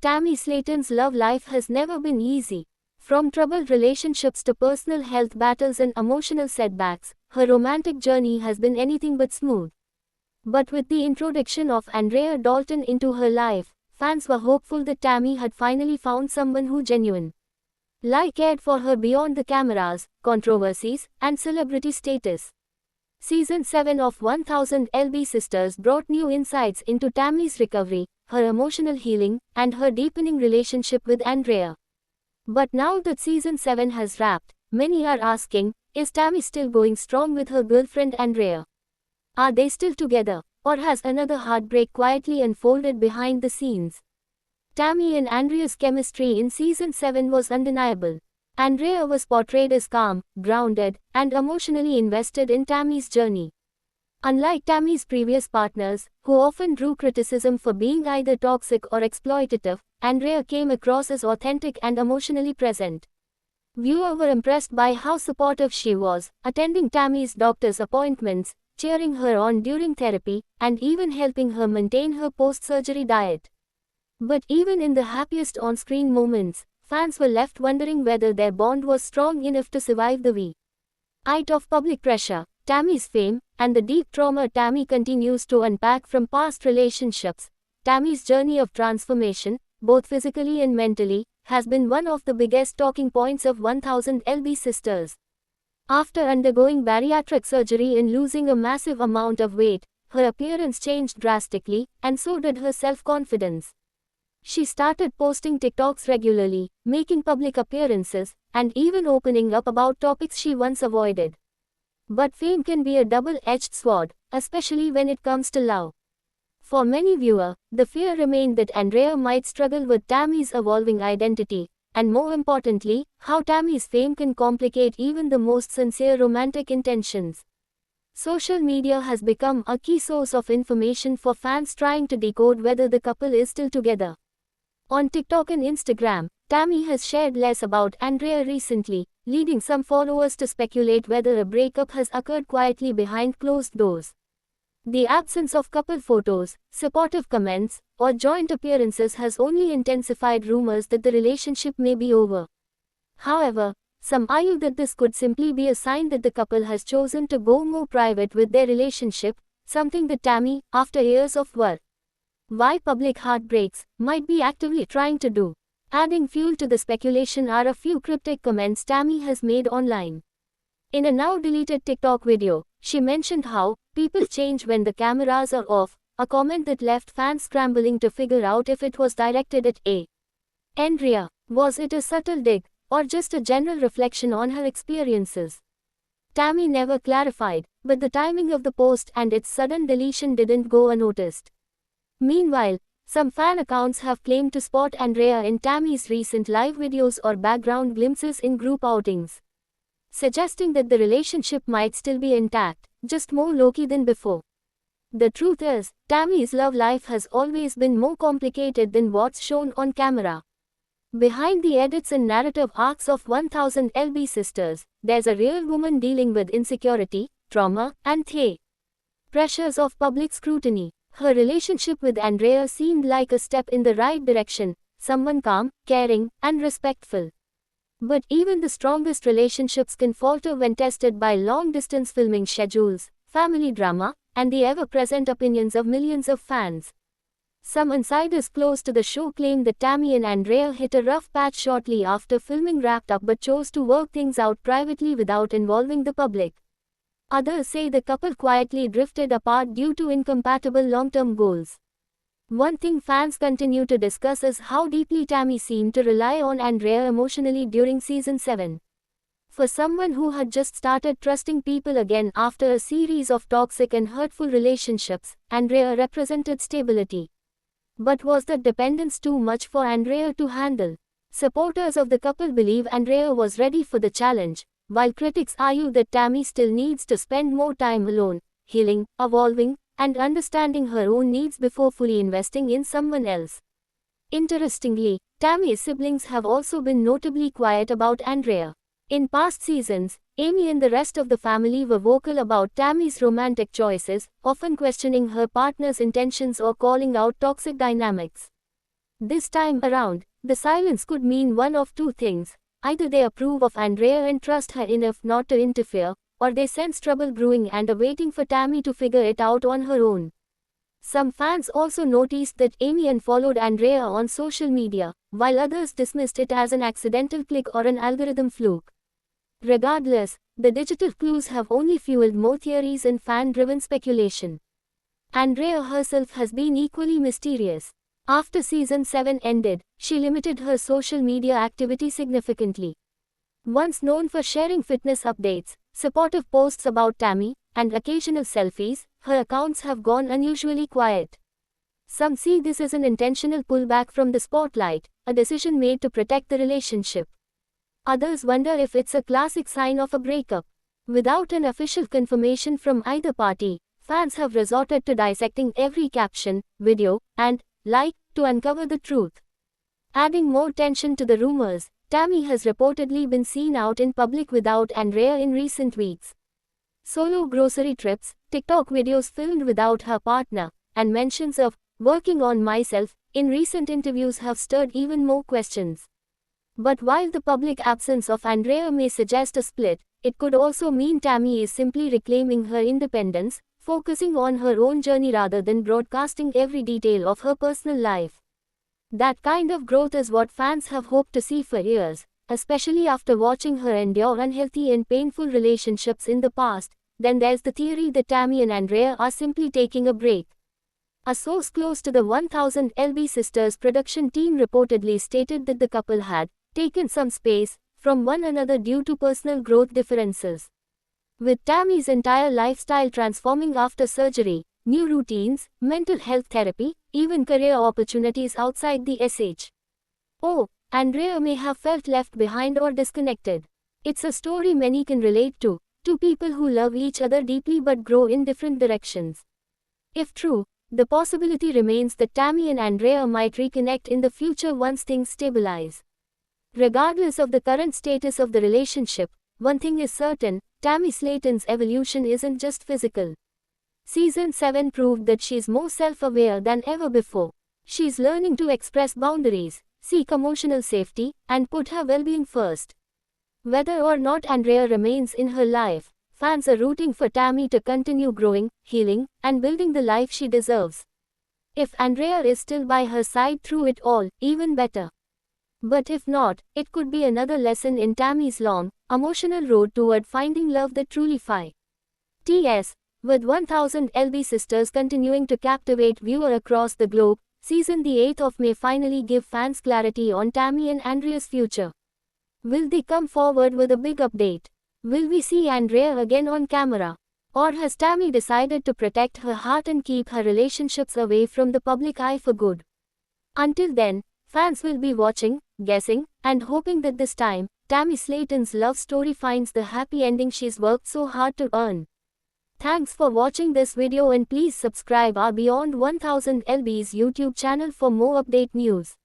Tammy Slaton's love life has never been easy. From troubled relationships to personal health battles and emotional setbacks, her romantic journey has been anything but smooth. But with the introduction of Andrea Dalton into her life, fans were hopeful that Tammy had finally found someone who genuinely cared for her beyond the cameras, controversies, and celebrity status. Season 7 of 1000 LB Sisters brought new insights into Tammy's recovery, her emotional healing, and her deepening relationship with Andrea. But now that Season 7 has wrapped, many are asking, is Tammy still going strong with her girlfriend Andrea? Are they still together, or has another heartbreak quietly unfolded behind the scenes? Tammy and Andrea's chemistry in Season 7 was undeniable. Andrea was portrayed as calm, grounded, and emotionally invested in Tammy's journey. Unlike Tammy's previous partners, who often drew criticism for being either toxic or exploitative, Andrea came across as authentic and emotionally present. Viewers were impressed by how supportive she was, attending Tammy's doctor's appointments, cheering her on during therapy, and even helping her maintain her post-surgery diet. But even in the happiest on-screen moments, fans were left wondering whether their bond was strong enough to survive the weight of public pressure, Tammy's fame, and the deep trauma Tammy continues to unpack from past relationships. Tammy's journey of transformation, both physically and mentally, has been one of the biggest talking points of 1000 LB Sisters. After undergoing bariatric surgery and losing a massive amount of weight, her appearance changed drastically, and so did her self-confidence. She started posting TikToks regularly, making public appearances, and even opening up about topics she once avoided. But fame can be a double-edged sword, especially when it comes to love. For many viewers, the fear remained that Andrea might struggle with Tammy's evolving identity, and more importantly, how Tammy's fame can complicate even the most sincere romantic intentions. Social media has become a key source of information for fans trying to decode whether the couple is still together. On TikTok and Instagram, Tammy has shared less about Andrea recently, leading some followers to speculate whether a breakup has occurred quietly behind closed doors. The absence of couple photos, supportive comments, or joint appearances has only intensified rumors that the relationship may be over. However, some argue that this could simply be a sign that the couple has chosen to go more private with their relationship, something that Tammy, after years of why public heartbreaks, might be actively trying to do. Adding fuel to the speculation are a few cryptic comments Tammy has made online. In a now-deleted TikTok video, she mentioned how people change when the cameras are off, a comment that left fans scrambling to figure out if it was directed at Andrea. Was it a subtle dig, or just a general reflection on her experiences? Tammy never clarified, but the timing of the post and its sudden deletion didn't go unnoticed. Meanwhile, some fan accounts have claimed to spot Andrea in Tammy's recent live videos or background glimpses in group outings, suggesting that the relationship might still be intact, just more low-key than before. The truth is, Tammy's love life has always been more complicated than what's shown on camera. Behind the edits and narrative arcs of 1000 LB Sisters, there's a real woman dealing with insecurity, trauma, and the pressures of public scrutiny. Her relationship with Andrea seemed like a step in the right direction, someone calm, caring, and respectful. But even the strongest relationships can falter when tested by long-distance filming schedules, family drama, and the ever-present opinions of millions of fans. Some insiders close to the show claim that Tammy and Andrea hit a rough patch shortly after filming wrapped up but chose to work things out privately without involving the public. Others say the couple quietly drifted apart due to incompatible long-term goals. One thing fans continue to discuss is how deeply Tammy seemed to rely on Andrea emotionally during Season 7. For someone who had just started trusting people again after a series of toxic and hurtful relationships, Andrea represented stability. But was that dependence too much for Andrea to handle? Supporters of the couple believe Andrea was ready for the challenge, while critics argue that Tammy still needs to spend more time alone, healing, evolving, and understanding her own needs before fully investing in someone else. Interestingly, Tammy's siblings have also been notably quiet about Andrea. In past seasons, Amy and the rest of the family were vocal about Tammy's romantic choices, often questioning her partner's intentions or calling out toxic dynamics. This time around, the silence could mean one of two things. Either they approve of Andrea and trust her enough not to interfere, or they sense trouble brewing and are waiting for Tammy to figure it out on her own. Some fans also noticed that Amy unfollowed Andrea on social media, while others dismissed it as an accidental click or an algorithm fluke. Regardless, the digital clues have only fueled more theories and fan-driven speculation. Andrea herself has been equally mysterious. After season 7 ended, she limited her social media activity significantly. Once known for sharing fitness updates, supportive posts about Tammy, and occasional selfies, her accounts have gone unusually quiet. Some see this as an intentional pullback from the spotlight, a decision made to protect the relationship. Others wonder if it's a classic sign of a breakup. Without an official confirmation from either party, fans have resorted to dissecting every caption, video, and like to uncover the truth. Adding more tension to the rumors, Tammy has reportedly been seen out in public without Andrea in recent weeks. Solo grocery trips, TikTok videos filmed without her partner, and mentions of working on myself in recent interviews have stirred even more questions. But while the public absence of Andrea may suggest a split, it could also mean Tammy is simply reclaiming her independence, focusing on her own journey rather than broadcasting every detail of her personal life. That kind of growth is what fans have hoped to see for years, especially after watching her endure unhealthy and painful relationships in the past. Then there's the theory that Tammy and Andrea are simply taking a break. A source close to the 1000 LB Sisters production team reportedly stated that the couple had taken some space from one another due to personal growth differences. With Tammy's entire lifestyle transforming after surgery, new routines, mental health therapy, even career opportunities outside the SHO, Andrea may have felt left behind or disconnected. It's a story many can relate to, two people who love each other deeply but grow in different directions. If true, the possibility remains that Tammy and Andrea might reconnect in the future once things stabilize. Regardless of the current status of the relationship, one thing is certain, Tammy Slaton's evolution isn't just physical. Season 7 proved that she's more self-aware than ever before. She's learning to express boundaries, seek emotional safety, and put her well-being first. Whether or not Andrea remains in her life, fans are rooting for Tammy to continue growing, healing, and building the life she deserves. If Andrea is still by her side through it all, even better. But if not, it could be another lesson in Tammy's long, emotional road toward finding love that truly T.S. With 1000 LB Sisters continuing to captivate viewers across the globe, season the 8th of May finally give fans clarity on Tammy and Andrea's future. Will they come forward with a big update? Will we see Andrea again on camera? Or has Tammy decided to protect her heart and keep her relationships away from the public eye for good? Until then, fans will be watching, guessing, and hoping that this time, Tammy Slaton's love story finds the happy ending she's worked so hard to earn. Thanks for watching this video and please subscribe our Beyond 1000 LB's YouTube channel for more update news.